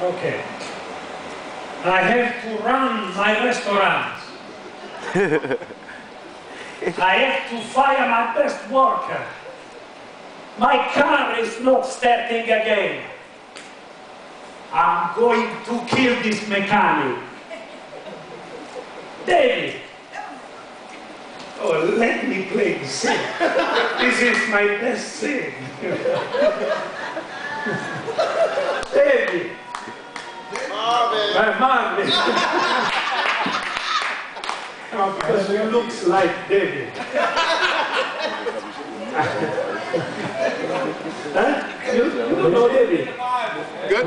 Okay. I have to run my restaurant. I have to fire my best worker. My car is not starting again. I'm going to kill this mechanic. David! Oh, let me play the scene. This is my best scene. David! My Marvin! Oh, because you look like David. Huh? You don't know David? Good.